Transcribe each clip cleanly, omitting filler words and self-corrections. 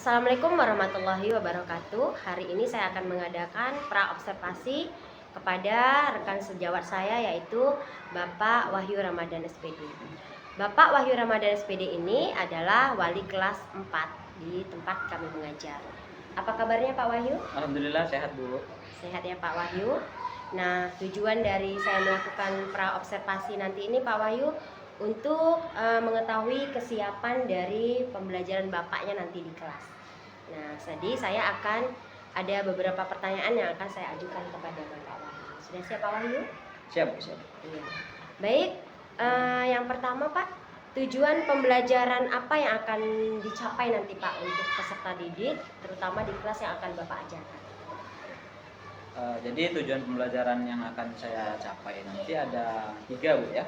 Assalamualaikum warahmatullahi wabarakatuh. Hari ini saya akan mengadakan pra-observasi kepada rekan sejawat saya, yaitu Bapak Wahyu Ramadan SPD. Bapak Wahyu Ramadan SPD ini adalah wali kelas 4 di tempat kami mengajar. Apa kabarnya Pak Wahyu? Alhamdulillah sehat Bu. Sehat ya Pak Wahyu. Nah, tujuan dari saya melakukan pra-observasi nanti ini Pak Wahyu untuk mengetahui kesiapan dari pembelajaran Bapaknya nanti di kelas. Nah, jadi saya akan ada beberapa pertanyaan yang akan saya ajukan kepada Bapak Wahyu. Sudah siap Pak Wahyu? Siap, siap. Iya. Baik, yang pertama Pak, tujuan pembelajaran apa yang akan dicapai nanti Pak untuk peserta didik, terutama di kelas yang akan Bapak ajarkan? Jadi tujuan pembelajaran yang akan saya capai nanti ada 3 Bu ya.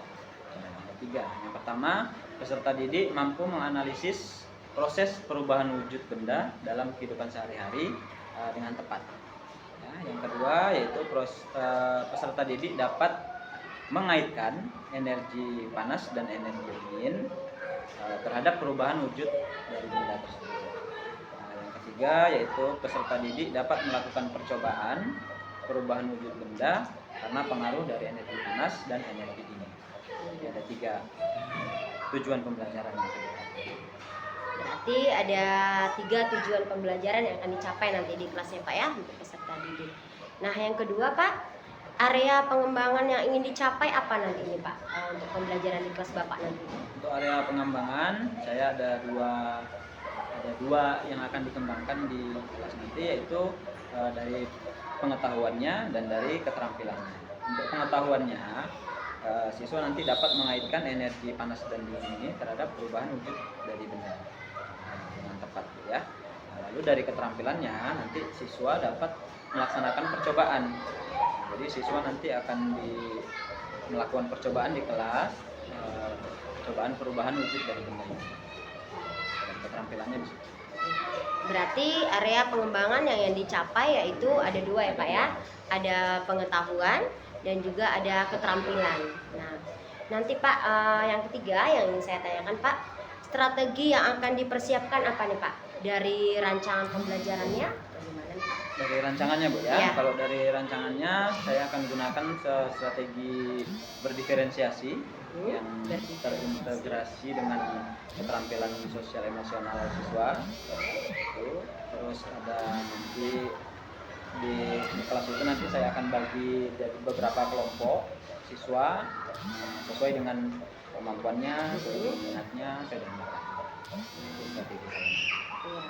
Ada 3. Yang pertama, peserta didik mampu menganalisis proses perubahan wujud benda dalam kehidupan sehari-hari dengan tepat. Ya, yang kedua yaitu peserta didik dapat mengaitkan energi panas dan energi dingin terhadap perubahan wujud dari benda tersebut. Yang ketiga yaitu peserta didik dapat melakukan percobaan perubahan wujud benda karena pengaruh dari energi panas dan energi dingin. Jadi ada 3 tujuan pembelajaran. Berarti ada 3 tujuan pembelajaran yang akan dicapai nanti di kelasnya Pak ya, untuk peserta didik. Nah, yang kedua Pak, area pengembangan yang ingin dicapai apa nanti ini Pak, untuk pembelajaran di kelas Bapak nanti? Untuk area pengembangan saya ada dua yang akan dikembangkan di kelas nanti, yaitu dari pengetahuannya dan dari keterampilannya. Untuk pengetahuannya, siswa nanti dapat mengaitkan energi panas dan dingin ini terhadap perubahan wujud dari benda dengan tepat ya. Lalu dari keterampilannya nanti siswa dapat melaksanakan percobaan. Jadi siswa nanti akan melakukan percobaan di kelas, percobaan perubahan wujud dari benda ini. Dan keterampilannya di situ. Berarti area pengembangan yang dicapai yaitu ada 2 ya Pak ya. Ada pengetahuan dan juga ada keterampilan. Nah, nanti Pak, yang ketiga yang ingin saya tanyakan Pak, strategi yang akan dipersiapkan apa nih Pak? Dari rancangan pembelajarannya bagaimana nih Pak? Dari rancangannya Bu ya. Ya. Kalau dari rancangannya saya akan gunakan strategi berdiferensiasi yang terintegrasi dengan keterampilan sosial emosional siswa. Terus ada nanti di kelas itu nanti saya akan bagi jadi beberapa kelompok siswa sesuai dengan kemampuannya, sesuai dengan minatnya, sesuai dengan strategi saya. Iya.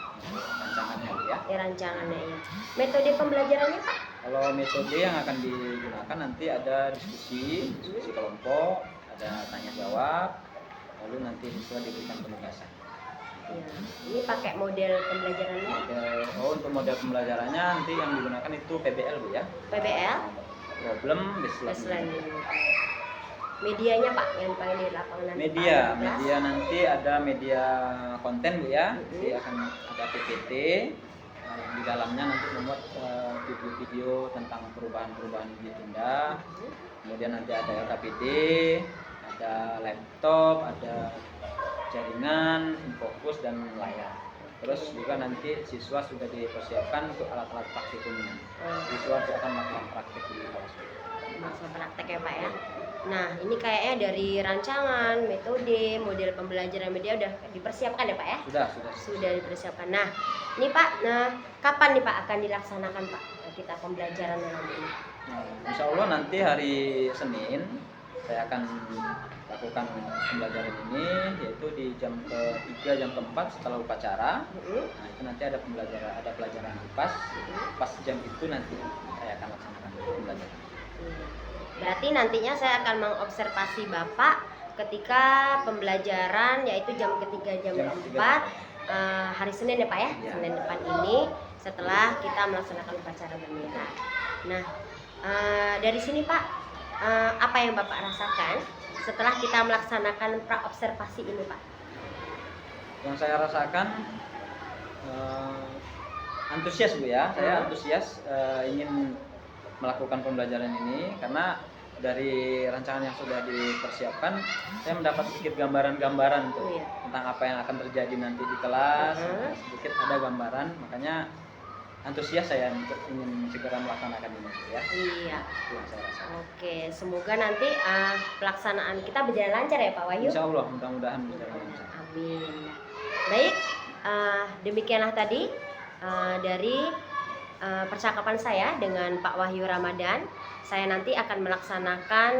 Rancangannya ya. Rancangannya ya. Metode pembelajarannya Pak? Kalau metode yang akan digunakan nanti ada diskusi kelompok, ada tanya jawab, lalu nanti siswa diberikan penugasan. Ya. Ini pakai model pembelajarannya? Untuk model pembelajarannya nanti yang digunakan itu PBL Bu ya. PBL? Problem based learning. Medianya Pak yang paling di lapangan nanti? Media nanti ada media konten Bu ya. Jadi akan ada PPT. Di dalamnya nanti memuat video-video tentang perubahan-perubahan di benda. Kemudian nanti ada LKPD, ada laptop, ada jaringan, fokus dan layar. Terus juga nanti siswa sudah dipersiapkan untuk alat-alat praktikumnya. Siswa akan melakukan praktik di kelas. Masa praktek ya Pak ya. Nah, ini kayaknya dari rancangan, metode, model pembelajaran media udah dipersiapkan ya Pak ya? Sudah Dipersiapkan. Nah, ini Pak, kapan nih Pak akan dilaksanakan Pak kita pembelajaran nanti ini? Insya Allah nanti hari Senin saya akan lakukan pembelajaran ini, yaitu di jam ke-3, jam ke-4 setelah upacara. Nah, itu nanti ada pelajaran pas jam itu nanti saya akan laksanakan pembelajaran. Berarti nantinya saya akan mengobservasi Bapak ketika pembelajaran, yaitu jam ke-3, jam ke-4 hari Senin ya Pak ya? Senin depan ini setelah kita melaksanakan upacara bendera. Nah, dari sini Pak, apa yang Bapak rasakan setelah kita melaksanakan pra-observasi ini Pak? Yang saya rasakan antusias Bu ya. Saya antusias ingin melakukan pembelajaran ini karena dari rancangan yang sudah dipersiapkan, saya mendapat sedikit gambaran-gambaran tuh Iya. tentang apa yang akan terjadi nanti di kelas. Mhm. Sedikit ada gambaran, makanya antusias saya untuk ingin segera melaksanakan ini ya. Iya. Itu yang saya rasa. Oke, semoga nanti pelaksanaan kita berjalan lancar ya Pak Wahyu. Insya Allah mudah-mudahan berjalan lancar. Amin. Baik, demikianlah tadi dari percakapan saya dengan Pak Wahyu Ramadan. Saya nanti akan melaksanakan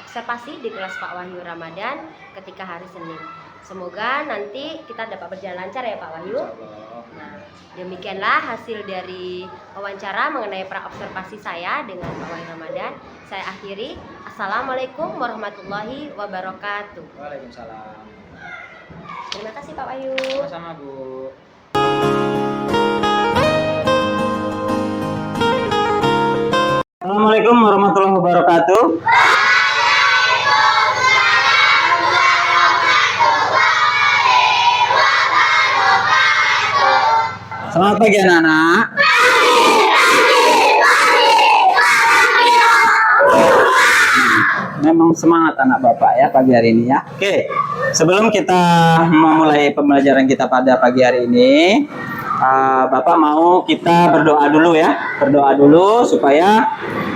observasi di kelas Pak Wahyu Ramadan ketika hari Senin. Semoga nanti kita dapat berjalan lancar ya Pak Wahyu. Insya Allah. Nah, demikianlah hasil dari wawancara mengenai praobservasi saya dengan Pak Wahyu Ramadan. Saya akhiri. Assalamualaikum warahmatullahi wabarakatuh. Waalaikumsalam. Terima kasih Pak Wahyu. Sama-sama Bu. Assalamualaikum warahmatullahi wabarakatuh. Selamat pagi anak-anak. Memang semangat anak bapak ya pagi hari ini ya. Oke, sebelum kita memulai pembelajaran kita pada pagi hari ini, bapak mau kita berdoa dulu ya. Berdoa dulu supaya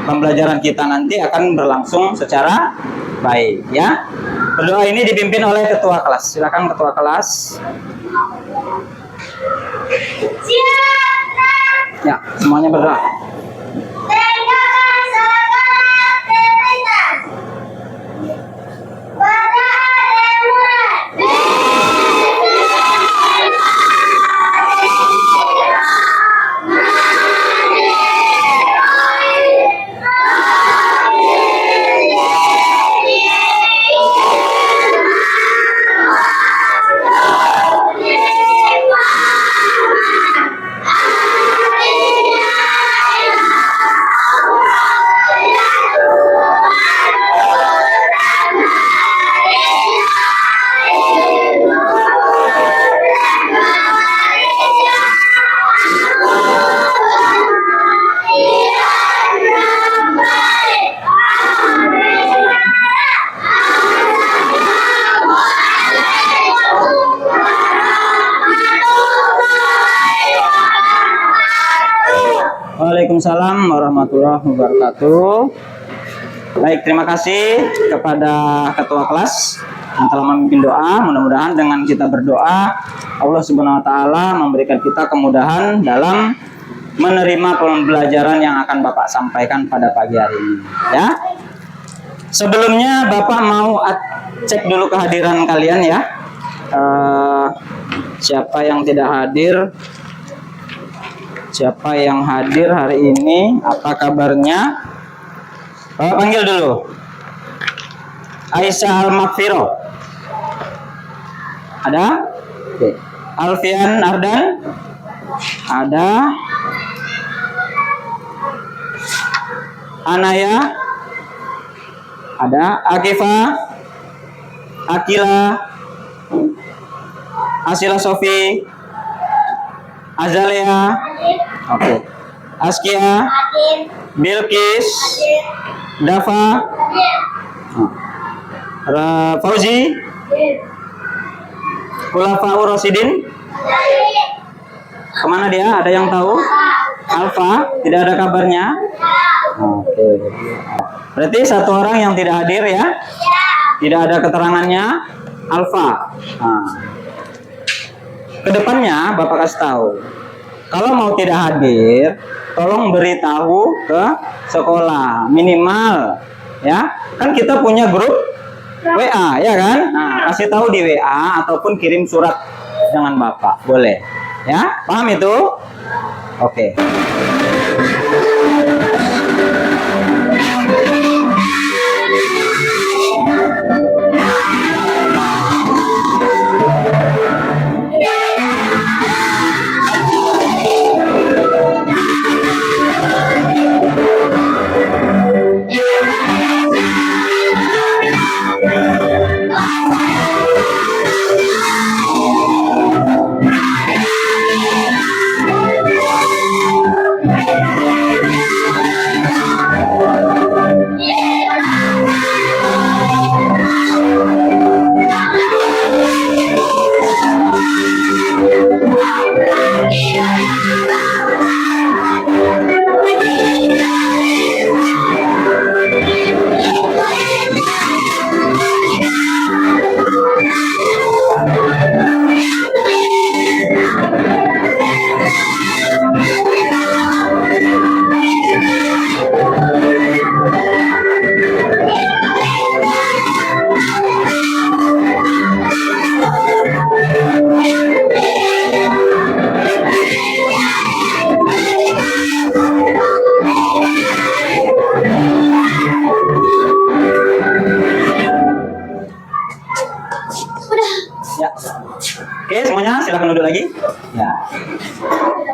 pembelajaran kita nanti akan berlangsung secara baik ya. Berdoa ini dipimpin oleh ketua kelas. Silakan ketua kelas. Ya, semuanya berdoa. Waalaikumsalam warahmatullahi wabarakatuh. Baik, terima kasih kepada ketua kelas yang telah memimpin doa. Mudah-mudahan dengan kita berdoa, Allah Subhanahu wa taala memberikan kita kemudahan dalam menerima pembelajaran yang akan Bapak sampaikan pada pagi hari ini, ya. Sebelumnya Bapak mau cek dulu kehadiran kalian ya. Siapa yang tidak hadir? Siapa yang hadir hari ini? Apa kabarnya? Bapak panggil dulu. Aisyah Al-Makfiro. Ada? Oke. Alfian Ardan? Ada. Anaya? Ada. Akifa? Akila? Asila Sofi? Azalea? Oke. Askia? Bilkis? Dafa? Fauzi? Khulafaur Rasidin? Kemana dia? Ada yang tahu? Alfa? Tidak ada kabarnya? Oke. Berarti satu orang yang tidak hadir ya? Tidak ada keterangannya? Alfa. Nah. Kedepannya Bapak kasih tahu. Kalau mau tidak hadir, tolong beritahu ke sekolah minimal, ya. Kan kita punya grup WA, ya kan? Nah, kasih tahu di WA ataupun kirim surat dengan Bapak, boleh, ya? Paham itu? Oke.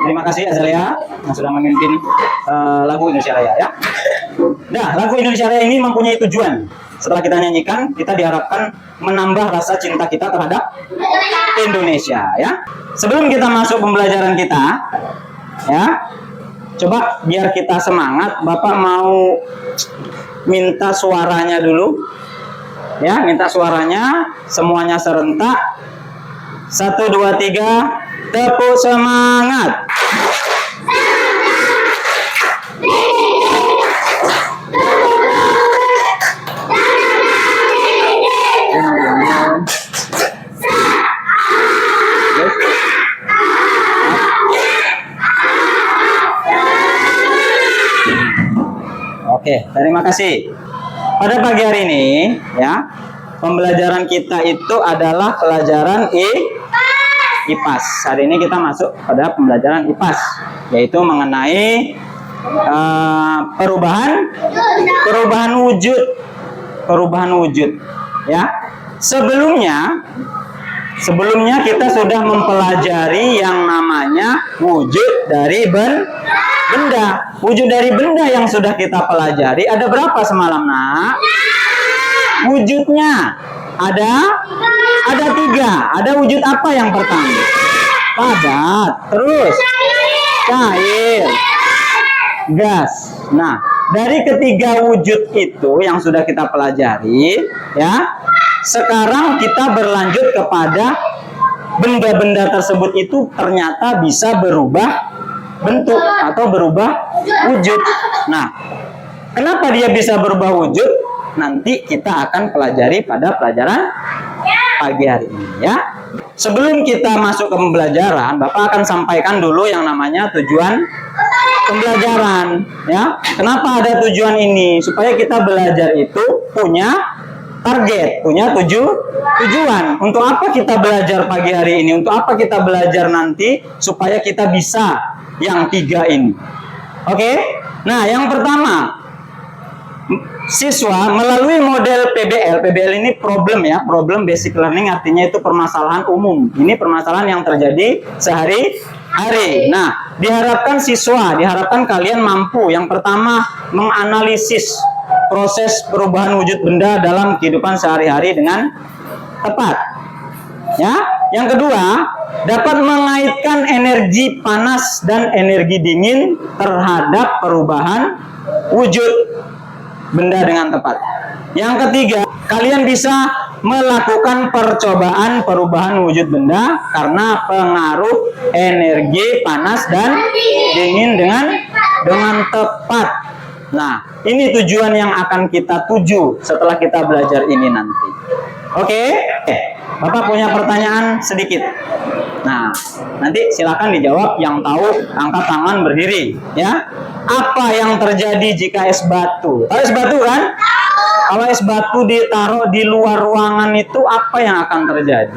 Terima kasih Azalia yang sudah memimpin lagu Indonesia Raya ya. Nah, lagu Indonesia Raya ini mempunyai tujuan. Setelah kita nyanyikan, kita diharapkan menambah rasa cinta kita terhadap Indonesia ya. Sebelum kita masuk pembelajaran kita ya, coba biar kita semangat, Bapak mau minta suaranya dulu. Ya, minta suaranya semuanya serentak. 1 2 3, tepuk semangat. Oke, terima kasih. Pada pagi hari ini, ya, pembelajaran kita itu adalah pelajaran IPAS. Hari ini kita masuk pada pembelajaran IPAS, yaitu mengenai perubahan wujud, ya. Sebelumnya kita sudah mempelajari yang namanya wujud dari benda. Wujud dari benda yang sudah kita pelajari ada berapa semalam, Nak? Wujudnya ada 3. Ada wujud apa yang pertama? Padat, terus cair, gas. Nah, dari ketiga wujud itu yang sudah kita pelajari, ya. Sekarang kita berlanjut kepada benda-benda tersebut itu ternyata bisa berubah bentuk atau berubah wujud. Nah, kenapa dia bisa berubah wujud? Nanti kita akan pelajari pada pelajaran pagi hari ini ya. Sebelum kita masuk ke pembelajaran, Bapak akan sampaikan dulu yang namanya tujuan pembelajaran ya. Kenapa ada tujuan ini? Supaya kita belajar itu punya target, punya tujuan. Untuk apa kita belajar pagi hari ini? Untuk apa kita belajar nanti? Supaya kita bisa yang 3 ini. Oke? Nah, yang pertama, siswa melalui model PBL. PBL ini problem ya, problem basic learning, artinya itu permasalahan umum. Ini permasalahan yang terjadi sehari-hari. Nah, diharapkan kalian mampu yang pertama menganalisis proses perubahan wujud benda dalam kehidupan sehari-hari dengan tepat. Ya, yang kedua, dapat mengaitkan energi panas dan energi dingin terhadap perubahan wujud benda dengan tepat. Yang ketiga, kalian bisa melakukan percobaan perubahan wujud benda karena pengaruh energi panas dan dingin dengan tepat. Nah, ini tujuan yang akan kita tuju setelah kita belajar ini nanti. Oke? Bapak punya pertanyaan sedikit. Nah, nanti silakan dijawab. Yang tahu angkat tangan berdiri, ya. Apa yang terjadi jika es batu? Tahu es batu kan? Kalau es batu ditaruh di luar ruangan itu apa yang akan terjadi?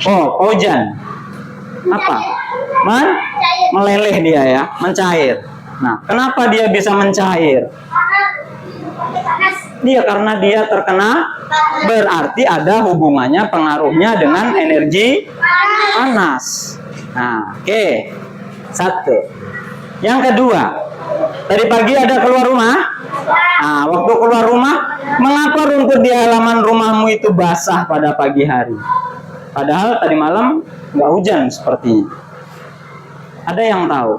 Oh, hujan. Apa? Meleleh dia ya, mencair. Nah, kenapa dia bisa mencair? Karena dia terkena, berarti ada hubungannya, pengaruhnya dengan energi panas. Nah, oke. 1. Yang kedua, tadi pagi ada keluar rumah. Nah, waktu keluar rumah, mengapa rumput di halaman rumahmu itu basah pada pagi hari? Padahal tadi malam nggak hujan sepertinya. Ada yang tahu?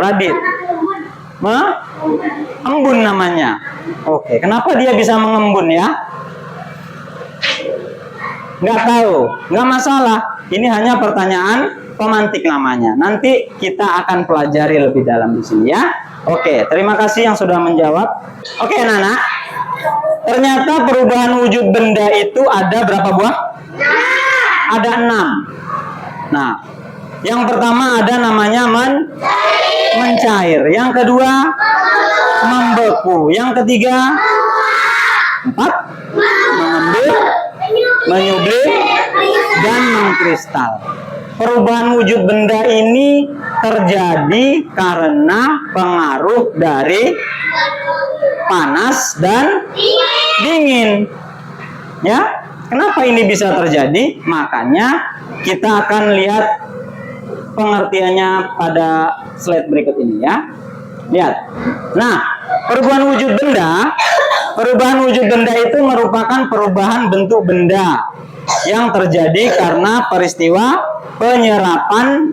Radit. Embun namanya. Oke, kenapa dia bisa mengembun ya? Nggak tahu, nggak masalah. Ini hanya pertanyaan pemantik namanya. Nanti kita akan pelajari lebih dalam di sini ya. Oke, terima kasih yang sudah menjawab. Oke, Nana. Ternyata perubahan wujud benda itu ada berapa buah? Ada 6. Nah, yang pertama ada namanya mencair. Yang kedua membeku. Yang ketiga 4 mengembun, menyublim, dan mengkristal. Perubahan wujud benda ini terjadi karena pengaruh dari panas dan dingin. Ya, kenapa ini bisa terjadi? Makanya kita akan lihat pengertiannya pada slide berikut ini ya. Lihat. Nah, perubahan wujud benda itu merupakan perubahan bentuk benda yang terjadi karena peristiwa penyerapan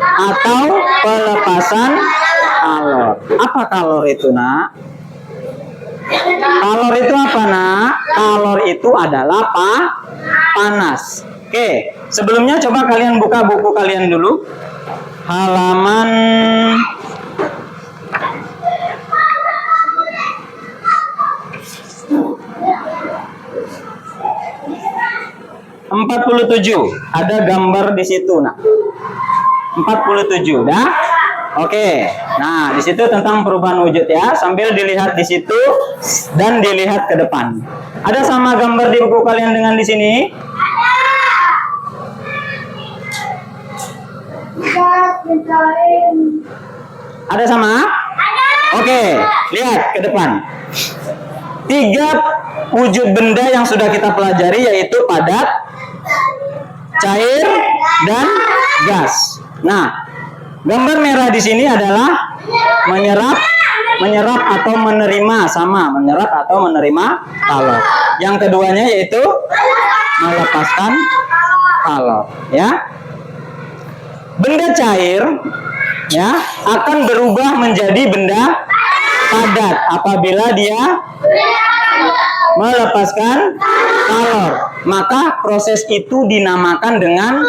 atau pelepasan kalor. Apa kalor itu, Nak? Kalor itu apa, Nak? Kalor itu adalah panas. Oke, sebelumnya coba kalian buka buku kalian dulu. Halaman 47. Ada gambar di situ, Nak. 47, dah? Oke. Nah, di situ tentang perubahan wujud ya. Sambil dilihat di situ dan dilihat ke depan. Ada sama gambar di buku kalian dengan di sini? Ada sama? Oke, lihat ke depan. 3 wujud benda yang sudah kita pelajari yaitu padat, cair, dan gas. Nah, gambar merah di sini adalah menyerap atau menerima, sama menyerap atau menerima kalor. Yang keduanya yaitu melepaskan kalor, ya. Benda cair ya akan berubah menjadi benda padat apabila dia melepaskan kalor. Maka proses itu dinamakan dengan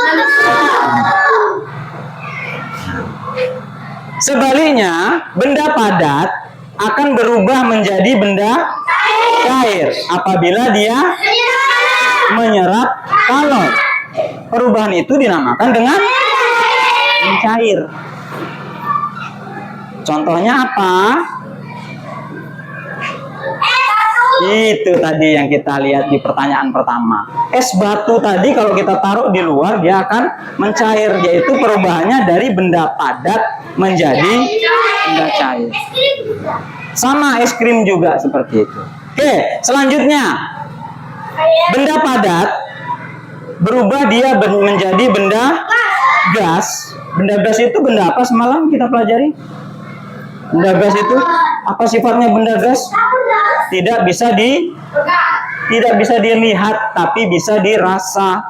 sebaliknya, benda padat akan berubah menjadi benda cair apabila dia menyerap kalor. Perubahan itu dinamakan dengan mencair. Contohnya apa? Itu tadi yang kita lihat di pertanyaan pertama. Es batu tadi kalau kita taruh di luar dia akan mencair, yaitu perubahannya dari benda padat menjadi benda cair. Sama es krim juga seperti itu. Oke, selanjutnya benda padat berubah dia menjadi benda gas. Benda gas itu benda apa semalam kita pelajari? Benda gas itu apa sifatnya benda gas? Tidak bisa dilihat tapi bisa dirasa.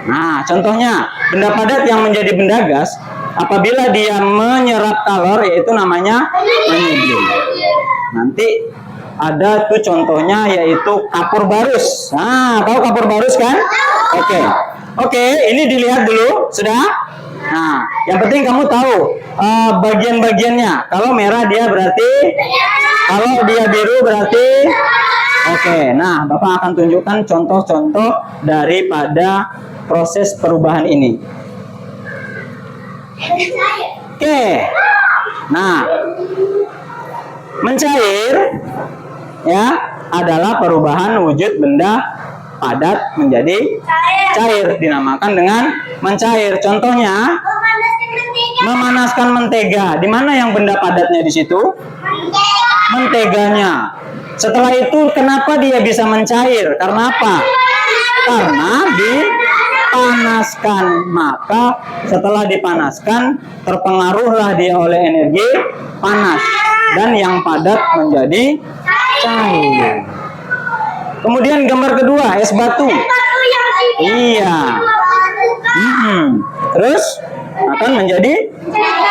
Nah, contohnya benda padat yang menjadi benda gas apabila dia menyerap kalor yaitu namanya menyublim. Nanti ada tuh contohnya yaitu kapur barus. Nah, tahu kapur barus kan? Oke, ini dilihat dulu, sudah? Nah, yang penting kamu tahu bagian-bagiannya. Kalau merah dia berarti, kalau dia biru berarti. Oke, nah Bapak akan tunjukkan contoh-contoh daripada proses perubahan ini. Oke, nah mencair ya adalah perubahan wujud benda padat menjadi cair, dinamakan dengan mencair. Contohnya memanaskan mentega. Di mana yang benda padatnya di situ? Menteganya. Setelah itu kenapa dia bisa mencair? Karena apa? Karena dipanaskan. Maka setelah dipanaskan terpengaruhlah dia oleh energi panas dan yang padat menjadi cair. Kemudian gambar kedua, es batu. Iya. Terus akan menjadi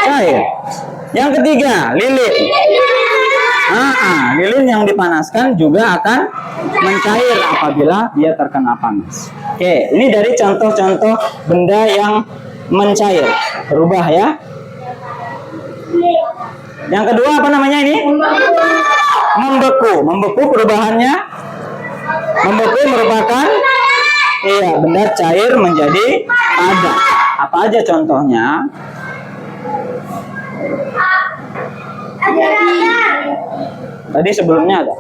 cair. Yang ketiga, lilin. Lilin yang dipanaskan juga akan mencair apabila dia terkena panas. Oke, ini dari contoh-contoh benda yang mencair, berubah ya. Yang kedua apa namanya ini? Membeku. Membeku perubahannya, membeku merupakan benda cair menjadi padat. Apa aja contohnya? Tadi sebelumnya ada.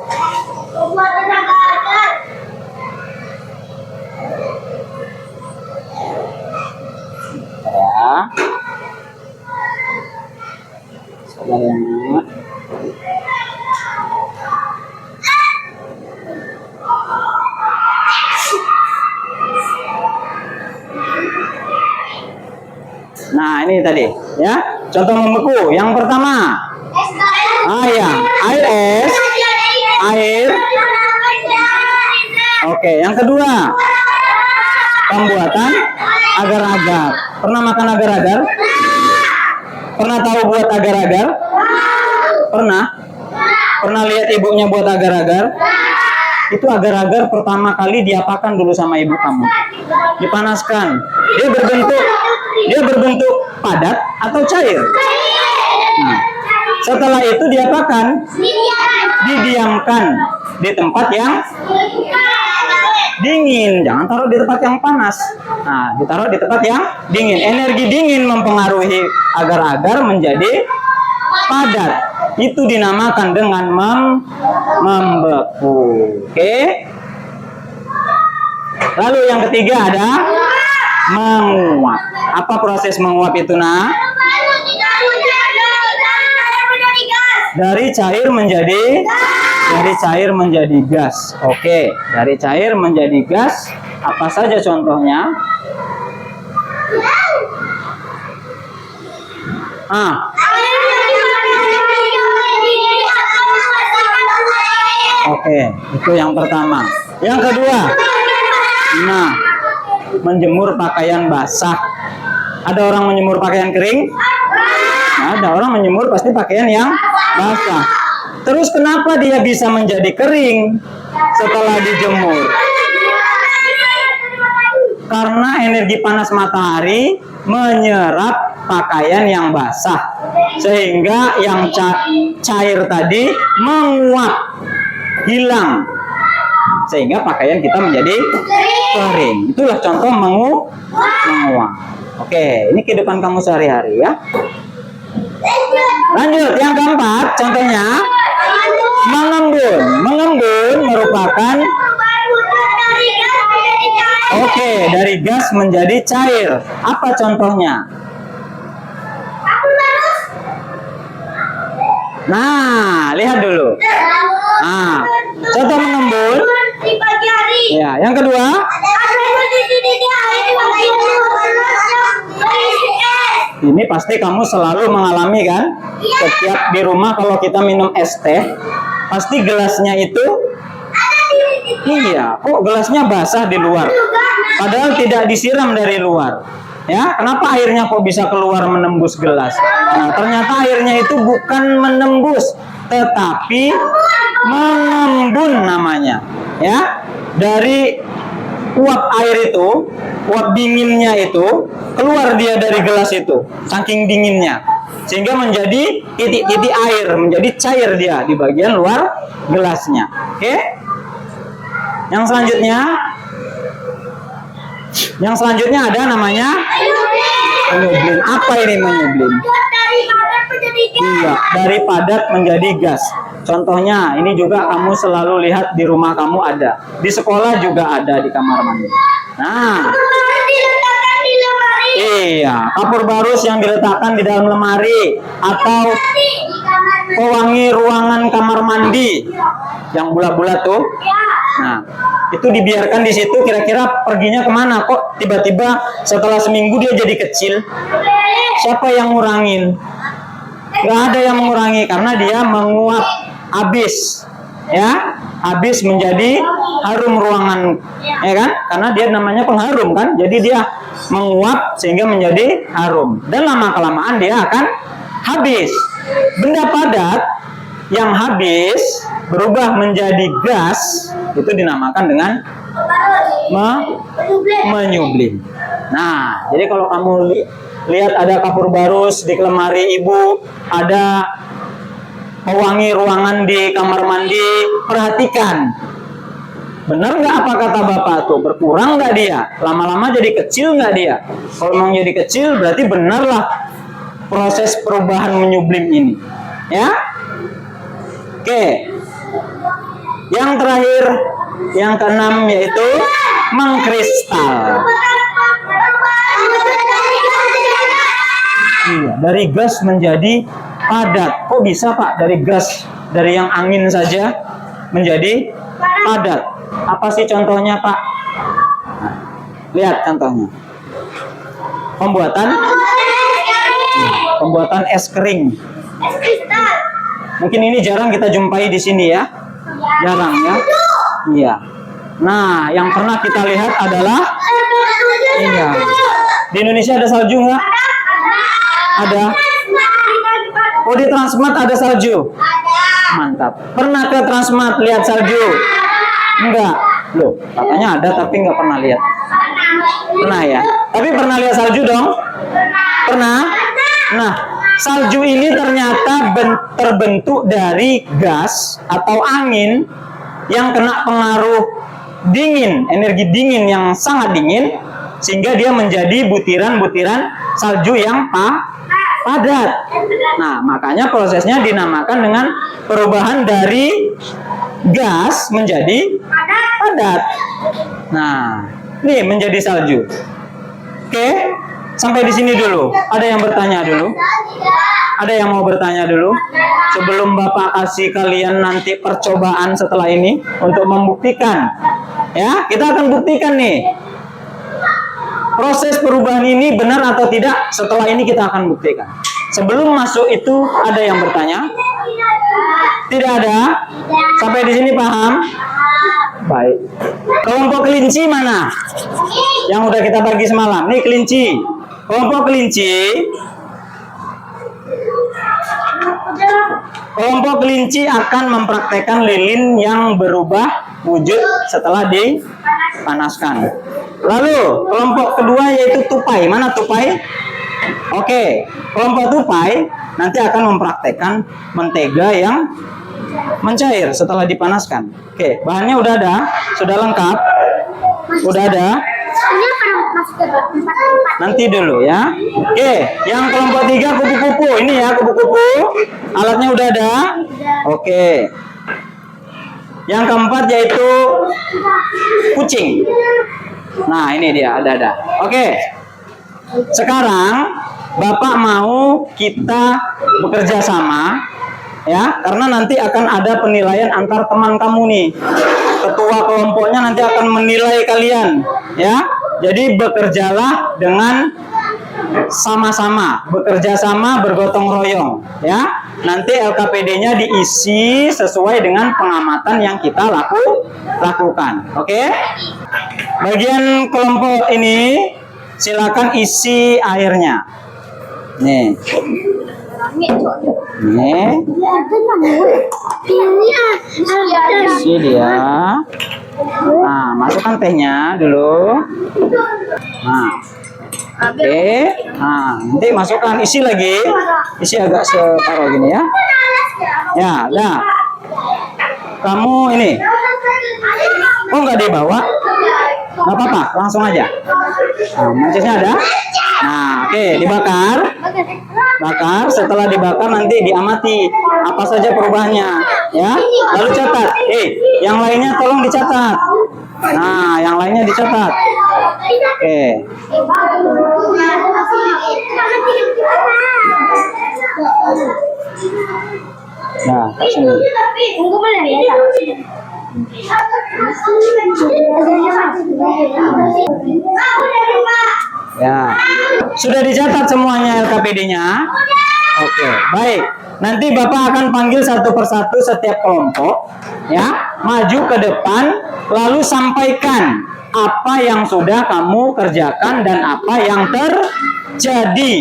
Ya. Sabarnya. Nah, ini tadi ya. Contoh membeku. Yang pertama. Ya, air es, air. Oke, yang kedua. Pembuatan agar-agar. Pernah makan agar-agar? Pernah tahu buat agar-agar? Pernah? Pernah lihat ibunya buat agar-agar? Itu agar-agar pertama kali diapakan dulu sama ibu kamu? Dipanaskan. Dia berbentuk padat atau cair? Nah, setelah itu diapakan? Didiamkan di tempat yang dingin. Jangan taruh di tempat yang panas. Nah, ditaruh di tempat yang dingin. Energi dingin mempengaruhi agar-agar menjadi padat. Itu dinamakan dengan membeku. Oke. Lalu yang ketiga ada menguap. Apa proses menguap itu, Nak? Dari cair menjadi gas. Oke, dari cair menjadi gas. Apa saja contohnya? Oke, itu yang pertama. Yang kedua, nah, menjemur pakaian basah. Ada orang menjemur pakaian kering? Nah, ada orang menjemur pasti pakaian yang basah. Terus kenapa dia bisa menjadi kering setelah dijemur? Karena energi panas matahari menyerap pakaian yang basah, sehingga yang cair tadi menguap, hilang, sehingga pakaian kita menjadi kering. Itulah contoh menguap. Oke, ini kehidupan kamu sehari-hari ya. Lanjut, yang keempat, contohnya mengembun. Mengembun merupakan dari gas menjadi cair. Apa contohnya? Nah, lihat dulu. Nah, contoh mengembun. Ya, yang kedua. Ini pasti kamu selalu mengalami kan? Setiap di rumah kalau kita minum es teh, pasti gelasnya itu kok gelasnya basah di luar. Padahal tidak disiram dari luar. Ya, kenapa airnya kok bisa keluar menembus gelas? Nah, ternyata airnya itu bukan menembus, tetapi mengembun namanya. Ya, dari uap air itu, uap dinginnya itu keluar dia dari gelas itu, saking dinginnya, sehingga menjadi titik-titik air, menjadi cair dia di bagian luar gelasnya. Oke? Yang selanjutnya ada namanya menyublim. Apa ini menyublim? Iya, dari padat menjadi gas. Contohnya, ini juga kamu selalu lihat di rumah kamu ada. Di sekolah juga ada di kamar mandi. Nah, iya, kapur barus yang diletakkan di dalam lemari atau pewangi ruangan kamar mandi yang bulat-bulat tuh. Nah, itu dibiarkan di situ, kira-kira perginya kemana? Kok tiba-tiba setelah seminggu dia jadi kecil? Siapa yang ngurangin? Gak ada yang mengurangi, karena dia menguap habis, ya, habis menjadi harum ruangan, ya kan? Karena dia namanya pengharum kan, jadi dia menguap sehingga menjadi harum, dan lama kelamaan dia akan habis. Benda padat yang habis berubah menjadi gas itu dinamakan dengan menyublim. Nah, jadi kalau kamu lihat ada kapur barus di lemari ibu, ada pewangi ruangan di kamar mandi, perhatikan. Benar nggak apa kata bapak tuh? Berkurang nggak dia? Lama-lama jadi kecil nggak dia? Kalau memang jadi kecil, berarti benarlah proses perubahan menyublim ini. Ya? Oke. Yang terakhir, yang keenam, yaitu mengkristal. Iya, dari gas menjadi padat. Kok bisa, Pak? Dari gas, dari yang angin saja menjadi padat. Apa sih contohnya, Pak? Nah, lihat contohnya. Pembuatan Pembuatan es kering. Mungkin ini jarang kita jumpai di sini ya. Jarang ya. Iya. Nah, yang pernah kita lihat adalah iya. Di Indonesia ada salju nggak? Ada. Oh, di Transmart ada salju. Mantap. Pernah ke Transmart lihat salju? Enggak. Loh, katanya ada tapi nggak pernah lihat. Pernah ya? Tapi pernah lihat salju dong? Pernah? Nah, salju ini ternyata terbentuk dari gas atau angin yang kena pengaruh dingin, energi dingin yang sangat dingin, sehingga dia menjadi butiran-butiran salju yang padat. Nah, makanya prosesnya dinamakan dengan perubahan dari gas menjadi padat. Nah, ini menjadi salju. Oke, sampai di sini dulu. Ada yang bertanya dulu? Ada yang mau bertanya dulu? Sebelum Bapak kasih kalian nanti percobaan setelah ini untuk membuktikan. Ya, kita akan buktikan nih. Proses perubahan ini benar atau tidak, setelah ini kita akan buktikan. Sebelum masuk itu ada yang bertanya? Tidak ada? Sampai di sini paham? Baik. Kelompok kelinci mana? Yang udah kita bagi semalam. Nih kelinci. Kelompok kelinci akan mempraktekkan lilin yang berubah wujud setelah dipanaskan. Lalu kelompok kedua yaitu tupai. Mana tupai? Oke, kelompok tupai nanti akan mempraktekkan mentega yang mencair setelah dipanaskan. Oke, bahannya udah ada, sudah lengkap, udah ada. Nanti dulu ya. Oke, yang kelompok 3 kupu-kupu. Ini ya kupu-kupu. Alatnya udah ada. Oke. Yang keempat yaitu kucing. Nah, ini dia ada. Oke. Sekarang Bapak mau kita bekerja sama ya, karena nanti akan ada penilaian antar teman kamu nih. Ketua kelompoknya nanti akan menilai kalian ya. Jadi bekerjalah dengan sama-sama, bekerja sama, bergotong royong ya. Nanti LKPD-nya diisi sesuai dengan pengamatan yang kita lakukan. Oke? Bagian kelompok ini silakan isi airnya. Nih. Isi dia. Nah, masukkan tehnya dulu. Nah. Oke. Nah, nanti masukkan, isi lagi. Isi agak separuh gini ya. Ya, udah. Kamu ini. Oh, nggak dibawa? Nggak apa-apa, langsung aja. Nah, mancesnya ada. Nah, oke, dibakar. Bakar, setelah dibakar nanti diamati apa saja perubahannya, ya. Lalu catat. Yang lainnya tolong dicatat. Nah, yang lainnya dicatat. Oke. Nah, sini. Ya, sudah dicatat semuanya LKPD-nya. Oke, baik. Nanti Bapak akan panggil satu persatu setiap kelompok, ya, maju ke depan, lalu sampaikan apa yang sudah kamu kerjakan dan apa yang terjadi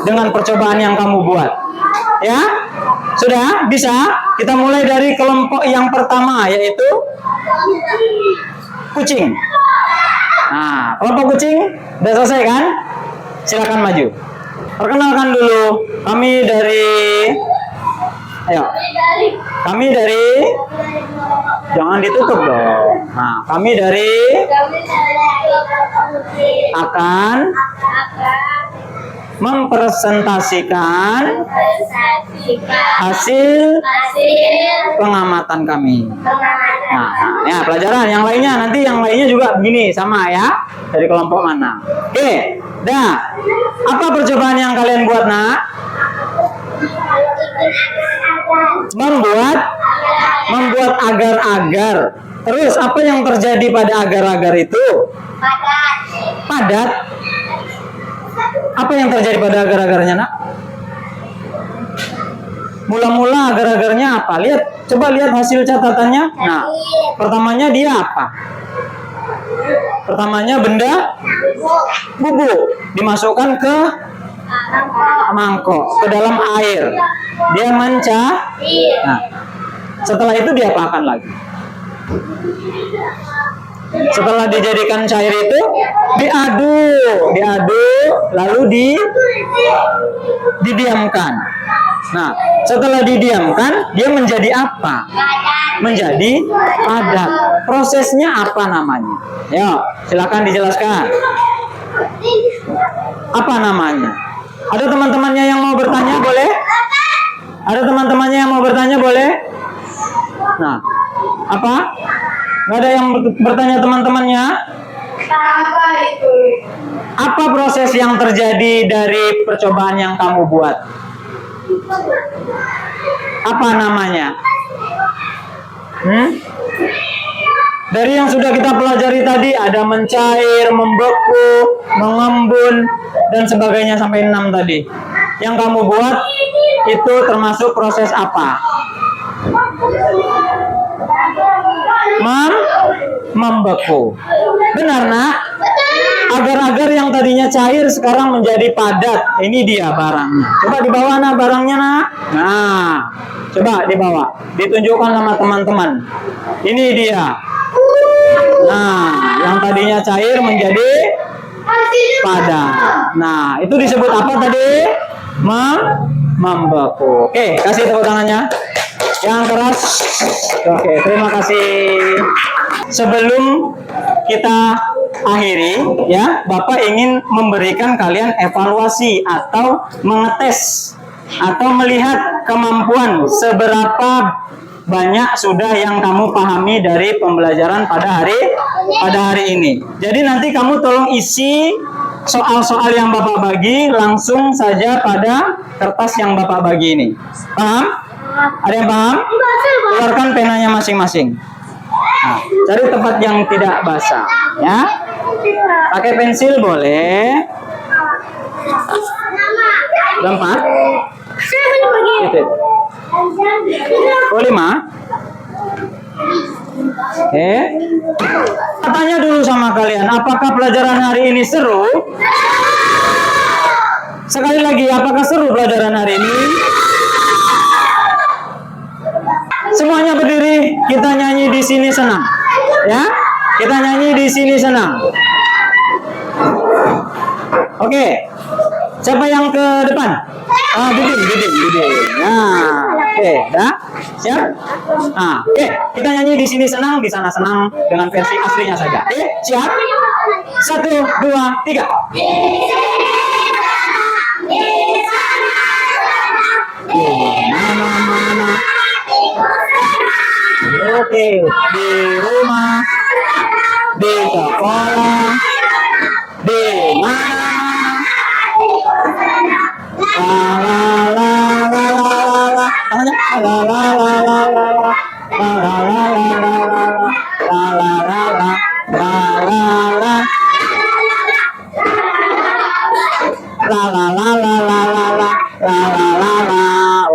dengan percobaan yang kamu buat. Ya, sudah bisa? Kita mulai dari kelompok yang pertama, yaitu kucing. Nah, kelompok kucing udah selesai kan? Silakan maju. Perkenalkan dulu, kami dari jangan ditutup dong. Nah, kami dari akan mempresentasikan hasil pengamatan kami. Nah, ya pelajaran yang lainnya nanti juga begini sama ya, dari kelompok mana. Oke, dah. Apa percobaan yang kalian buat, Nak? Membuat agar-agar. Terus apa yang terjadi pada agar-agar itu? Padat. Apa yang terjadi pada agar-agarnya, Nak? Mula-mula agar-agarnya apa? Coba lihat hasil catatannya. Nah, pertamanya dia apa? Pertamanya benda bubuk dimasukkan ke mangkok, ke dalam air. Dia mencair. Nah, setelah itu diapakan lagi? Setelah dijadikan cair itu diaduk, lalu didiamkan. Nah, setelah didiamkan, dia menjadi apa? Menjadi padat. Prosesnya apa namanya? Yuk, silakan dijelaskan. Apa namanya? Ada teman-temannya yang mau bertanya, boleh? Ada teman-temannya yang mau bertanya, boleh? Nah, apa? Nggak ada yang bertanya teman-temannya? Apa proses yang terjadi dari percobaan yang kamu buat? Apa namanya? Dari yang sudah kita pelajari tadi, ada mencair, membeku, mengembun, dan sebagainya sampai 6 tadi. Yang kamu buat itu termasuk proses apa? Membeku. Benar, Nak? Agar-agar yang tadinya cair sekarang menjadi padat. Ini dia barangnya. Coba dibawa, Nak, barangnya, Nak. Nah, coba dibawa. Ditunjukkan sama teman-teman. Ini dia. Nah, yang tadinya cair menjadi padat. Nah, itu disebut apa tadi? Membeku. Oke, kasih tepuk tangannya. Yang keras. Oke, terima kasih. Sebelum kita akhiri, ya, Bapak ingin memberikan kalian evaluasi atau mengetes atau melihat kemampuan seberapa banyak sudah yang kamu pahami dari pembelajaran pada hari ini. Jadi nanti kamu tolong isi soal-soal yang Bapak bagi langsung saja pada kertas yang Bapak bagi ini. Paham? Ada yang paham? Keluarkan penanya masing-masing. Nah, cari tempat yang tidak basah, ya. Pakai pensil boleh. Gampang. Gitu. Oh, 5. Oke. Tanya dulu sama kalian, apakah pelajaran hari ini seru? Sekali lagi, apakah seru pelajaran hari ini? Semuanya berdiri, kita nyanyi di sini senang. Ya, kita nyanyi di sini senang. Oke. Siapa yang ke depan? Duding. Nah, oke, dah. Siap? Nah, oke. Kita nyanyi di sini senang, di sana senang dengan versi aslinya saja. Oke, siap? 1, 2, 3. Mana? Oke, di rumah, di sekolah, di mana?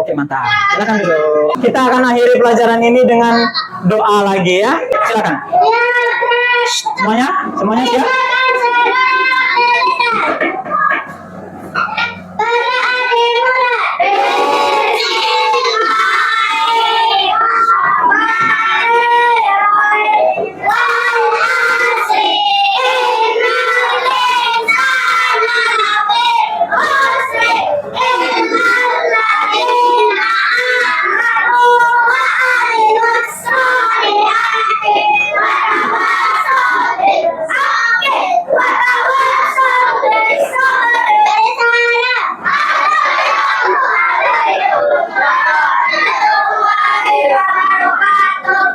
Oke, mantap. Silakan dulu. Kita akan akhiri pelajaran ini dengan doa lagi, ya. Silakan. Semuanya siap?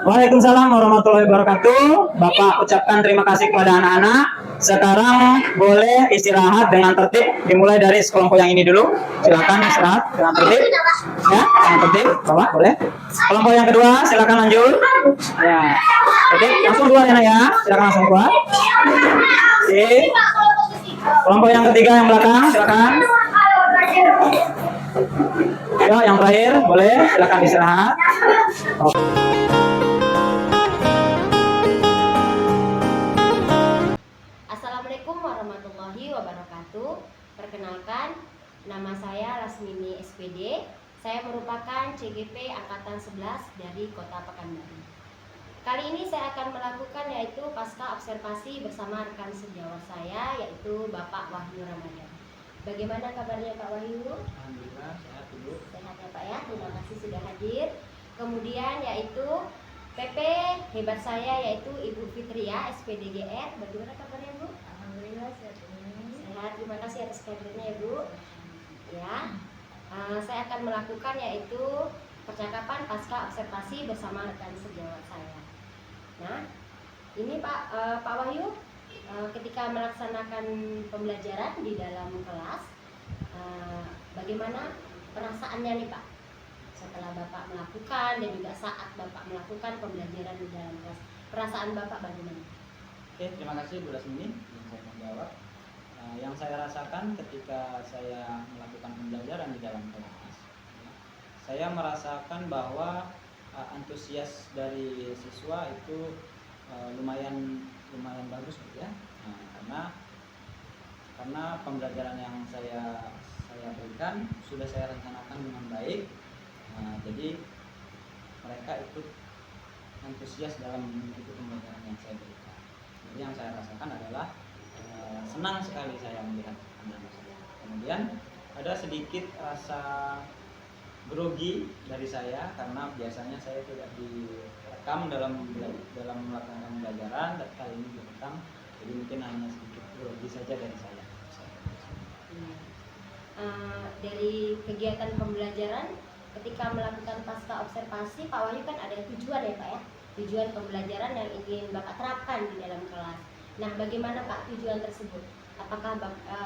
Waalaikumsalam warahmatullahi wabarakatuh. Bapak ucapkan terima kasih kepada anak-anak. Sekarang boleh istirahat dengan tertib. Dimulai dari sekelompok yang ini dulu. Silakan istirahat dengan tertib. Ya, dengan tertib. Bapak boleh. Kelompok yang kedua silakan lanjut. Ya. Oke, langsung keluar ya. Silakan langsung keluar. Oke. Kelompok yang ketiga yang belakang silakan. Yuk, yang terakhir boleh silakan istirahat. Assalamualaikum warahmatullahi wabarakatuh. Perkenalkan, nama saya Lasmini SPD. Saya merupakan CGP Angkatan 11 dari Kota Pekanbaru. Kali ini saya akan melakukan yaitu pasca observasi bersama rekan sejawat saya yaitu Bapak Wahyu Ramadan. Bagaimana kabarnya Pak Wahyu? Alhamdulillah sehat dulu. Sehat ya Pak ya, terima kasih sudah hadir. Kemudian yaitu PP hebat saya yaitu Ibu Fitria SPDGR. Bagaimana kabarnya Bu? Alhamdulillah sehat ini. Sehat, terima kasih atas kabarnya ya Bu. Ya, saya akan melakukan yaitu percakapan pasca observasi bersama rekan sejawat saya. Nah, ini Pak Wahyu, ketika melaksanakan pembelajaran di dalam kelas, bagaimana perasaannya nih Pak? Setelah Bapak melakukan dan juga saat Bapak melakukan pembelajaran di dalam kelas, perasaan Bapak bagaimana? Oke, terima kasih Bu Lasmini yang saya menjawab. Yang saya rasakan ketika saya melakukan pembelajaran di dalam kelas, saya merasakan bahwa antusias dari siswa itu lumayan bagus gitu ya. Karena pembelajaran yang saya berikan sudah saya rencanakan dengan baik. Jadi mereka ikut antusias dalam mengikuti pembelajaran yang saya berikan. Jadi yang saya rasakan adalah senang sekali saya melihat anak-anak saya. Kemudian ada sedikit rasa grogi dari saya karena biasanya saya tidak direkam dalam melakukan pembelajaran, dan kali ini direkam. Jadi mungkin hanya sedikit grogi saja dari saya. Dari kegiatan pembelajaran ketika melakukan pasca observasi, Pak Wahyu kan ada tujuan ya Pak ya, tujuan pembelajaran yang ingin Bapak terapkan di dalam kelas. Nah, bagaimana Pak tujuan tersebut? Apakah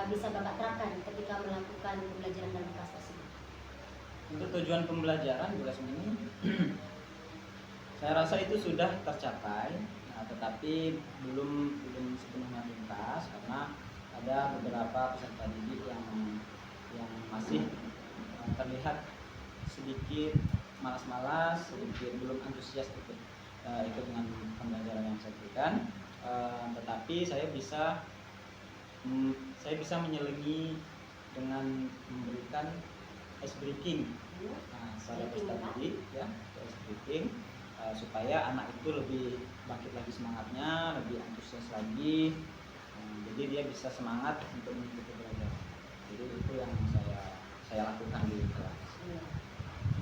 bisa Bapak terapkan ketika melakukan pembelajaran dalam kelas tersebut? Untuk tujuan pembelajaran Bu Lasmini, saya rasa itu sudah tercapai, tetapi belum sepenuhnya tuntas karena ada beberapa peserta didik yang masih terlihat sedikit malas-malas, sedikit belum antusias ikut dengan pembelajaran yang saya berikan. Tetapi saya bisa menyelingi dengan memberikan ice breaking secara peserta didik ya, ice breaking supaya anak itu lebih bangkit lagi semangatnya, lebih antusias lagi. Jadi dia bisa semangat untuk mengikuti belajar. Jadi itu yang saya lakukan di kelas.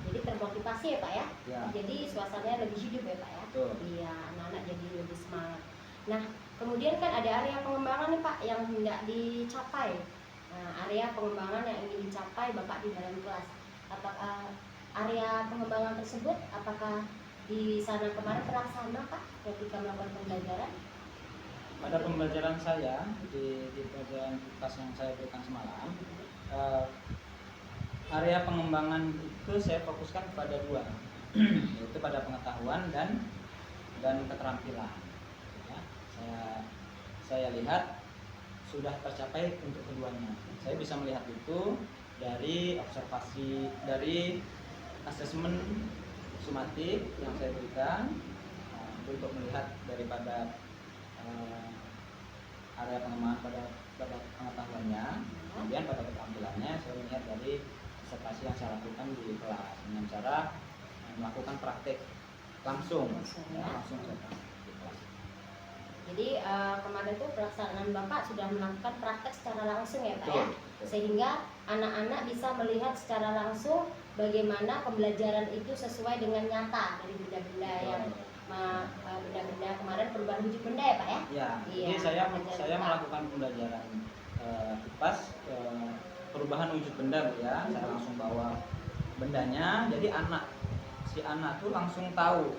Jadi termotivasi ya Pak ya? Ya. Jadi suasananya lebih hidup ya Pak ya? Betul. Iya, anak-anak jadi lebih semangat. Nah, kemudian kan ada area pengembangan nih Pak yang hendak dicapai. Nah, area pengembangan yang ingin dicapai Bapak di dalam kelas. Apakah area pengembangan tersebut, apakah di sana kemarin terlaksana Pak ketika melakukan pembelajaran? Pada pembelajaran saya di pelajaran kelas yang saya berikan semalam, area pengembangan itu saya fokuskan kepada dua, yaitu pada pengetahuan dan keterampilan. Ya, saya lihat sudah tercapai untuk keduanya. Saya bisa melihat itu dari observasi, dari asesmen sumatif yang saya berikan untuk melihat daripada area pengembangan pada pengetahuannya. Kemudian pada keterampilannya saya melihat dari observasi yang saya lakukan di kelas dengan cara melakukan praktek langsung Ya. langsung saya praktek di kelas. Jadi kemarin itu pelaksanaan Bapak sudah melakukan praktek secara langsung ya Pak ya? Betul. Sehingga anak-anak bisa melihat secara langsung bagaimana pembelajaran itu sesuai dengan nyata dari benda-benda yang benda-benda kemarin perubahan wujud benda ya Pak ya? Ya, Iya, jadi saya pembelajaran melakukan pembelajaran kipas perubahan wujud benda Bu ya. Saya langsung bawa bendanya, jadi si anak tuh langsung tahu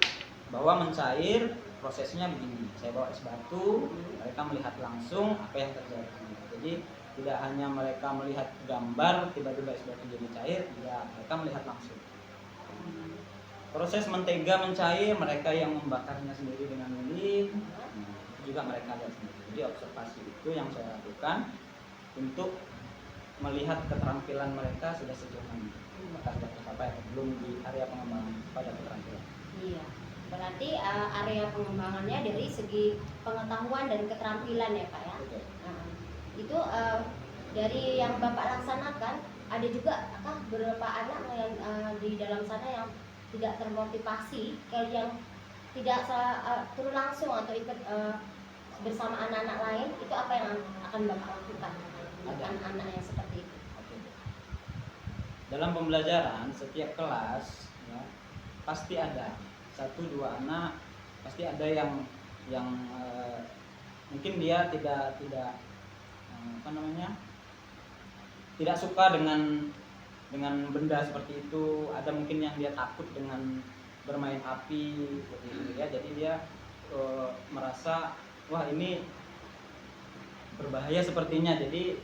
bahwa mencair prosesnya begini. Saya bawa es batu, mereka melihat langsung apa yang terjadi. Jadi tidak hanya mereka melihat gambar tiba-tiba es batu jadi cair, ya mereka melihat langsung. Proses mentega mencair, mereka yang membakarnya sendiri dengan lilin, itu juga mereka lihat sendiri. Jadi observasi itu yang saya lakukan untuk melihat keterampilan mereka sudah sejauh mana, apakah sudah tercapai atau belum di area pengembangan pada keterampilan. Iya. Berarti area pengembangannya dari segi pengetahuan dan keterampilan ya Pak ya. Betul. Nah, itu dari yang Bapak laksanakan, ada juga kah beberapa anak yang di dalam sana yang tidak termotivasi, kayak yang tidak turun langsung atau ikut bersama anak-anak lain, itu apa yang akan Bapak lakukan untuk Ada. anak-anak yang seperti itu? Oke. Dalam pembelajaran setiap kelas ya, pasti ada 1-2 anak, pasti ada yang mungkin dia tidak tidak suka dengan benda seperti itu. Ada mungkin yang dia takut dengan bermain api seperti itu ya. Jadi dia merasa wah ini berbahaya sepertinya. Jadi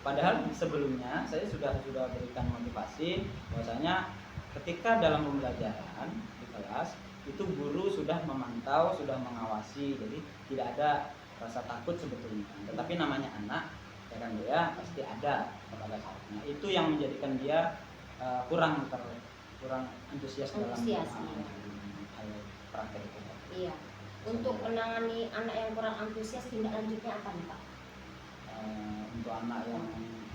padahal sebelumnya saya sudah berikan motivasi bahwasanya ketika dalam pembelajaran di kelas itu guru sudah memantau, sudah mengawasi, jadi tidak ada rasa takut sebetulnya. Tetapi namanya anak, ya kan dia pasti ada pada saatnya. Itu yang menjadikan dia kurang antusias dalam hal praktek itu. Iya. Untuk menangani anak yang kurang antusias, tindak lanjutnya apa nih Pak? Untuk anak yang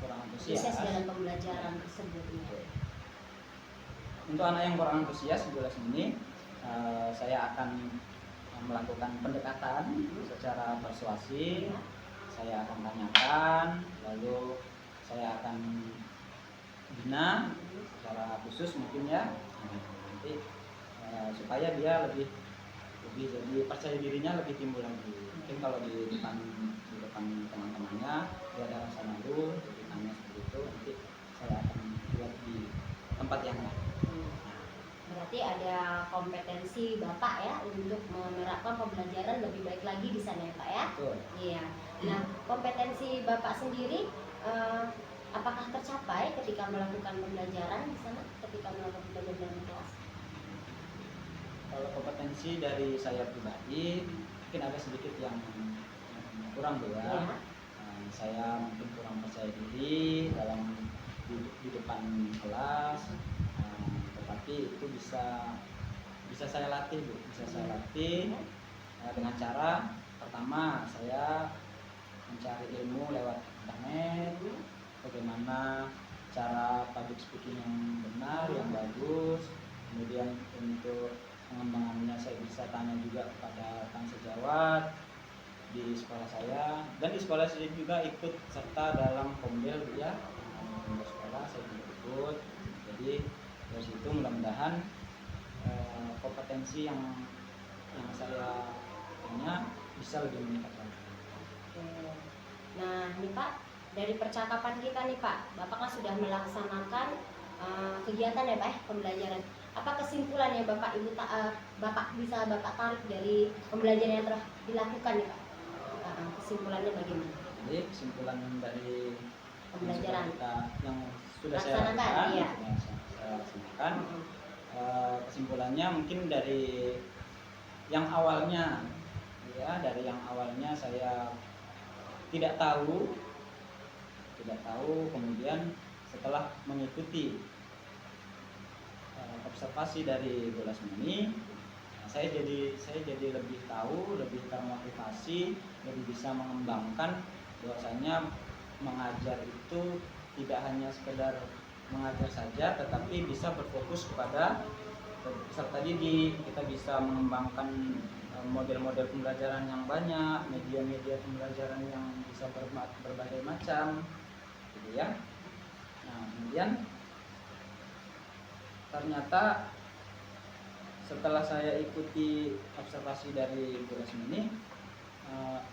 kurang Antusias antusias, dalam pembelajaran tersebut. untuk anak yang kurang antusias di kelas ini, saya akan melakukan pendekatan secara persuasi. Ya. Saya akan tanyakan, lalu saya akan bina secara khusus mungkin ya, nanti supaya dia lebih jadi percaya dirinya lebih timbul lagi. Mungkin kalau di depan teman-temannya dia ada rasa malu, jadi tanya seperti itu, nanti saya akan buat di tempat yang lain. Berarti ada kompetensi Bapak ya untuk menerapkan pembelajaran lebih baik lagi di sana ya Pak ya? Betul. Iya. Nah, kompetensi Bapak sendiri apakah tercapai ketika melakukan pembelajaran di sana, ketika melakukan pembelajaran di kelas? Kalau kompetensi dari saya pribadi mungkin ada sedikit yang kurang Bu ya. Ya. Saya mungkin kurang percaya diri dalam di depan kelas, tetapi itu bisa saya latih Bu, bisa saya latih dengan cara pertama saya mencari ilmu lewat internet, bagaimana cara public speaking yang benar, yang bagus. Kemudian untuk pengembangannya saya bisa tanya juga kepada rekan sejawat di sekolah saya, dan di sekolah saya juga ikut serta dalam komdel ya, komdel sekolah saya juga ikut. Jadi dari situ mudah-mudahan kompetensi yang saya punya bisa lebih meningkat lagi. Nah, ini Pak, dari percakapan kita nih Pak, Bapak kan sudah melaksanakan kegiatan ya Pak, pembelajaran. Apa kesimpulan yang Bapak Bapak bisa Bapak tarik dari pembelajaran yang telah dilakukan nih Pak? Kesimpulannya bagaimana? Jadi kesimpulan dari Pembelajaran yang sudah saya laksanakan, lakukan, iya. saya laksanakan, kesimpulannya mungkin dari yang awalnya ya, dari yang awalnya saya tidak tahu, kemudian setelah mengikuti observasi dari Bu Lasmini, saya jadi lebih tahu, lebih termotivasi, lebih bisa mengembangkan bahwasanya mengajar itu tidak hanya sekedar mengajar saja, tetapi bisa berfokus kepada peserta didik. Kita bisa mengembangkan model-model pembelajaran yang banyak, media-media pembelajaran yang bisa berbagai macam, gitu ya. Nah, kemudian ternyata setelah saya ikuti observasi dari Bu Lasmini,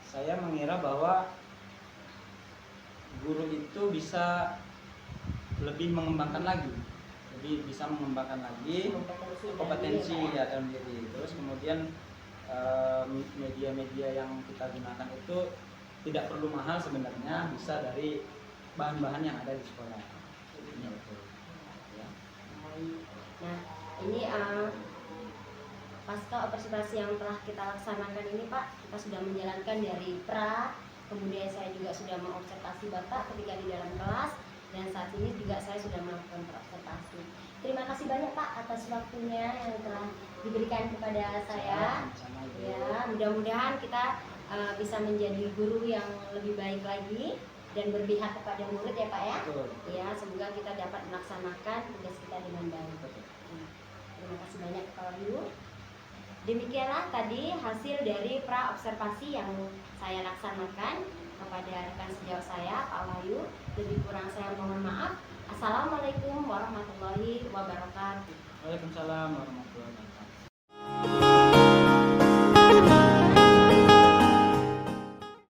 saya mengira bahwa guru itu bisa lebih mengembangkan lagi, kompetensi ya dalam diri. Terus kemudian media-media yang kita gunakan itu tidak perlu mahal sebenarnya, bisa dari bahan-bahan yang ada di sekolah. Ya. Nah, ini pasca observasi yang telah kita laksanakan ini Pak, kita sudah menjalankan dari pra, kemudian saya juga sudah mengobservasi Bapak ketika di dalam kelas. dan saat ini juga saya sudah melakukan observasi. Terima kasih banyak Pak atas waktunya yang telah diberikan kepada saya. Ya, mudah-mudahan kita bisa menjadi guru yang lebih baik lagi dan berpihak kepada murid ya Pak ya. Betul. Ya, semoga kita dapat melaksanakan tugas kita dengan baik. Terima kasih banyak Pak Wahyu. Demikianlah tadi hasil dari pra observasi yang saya laksanakan kepada rekan sejawat saya Pak Wahyu. Lebih kurang saya mohon maaf. Assalamualaikum warahmatullahi wabarakatuh. Waalaikumsalam warahmatullahi wabarakatuh.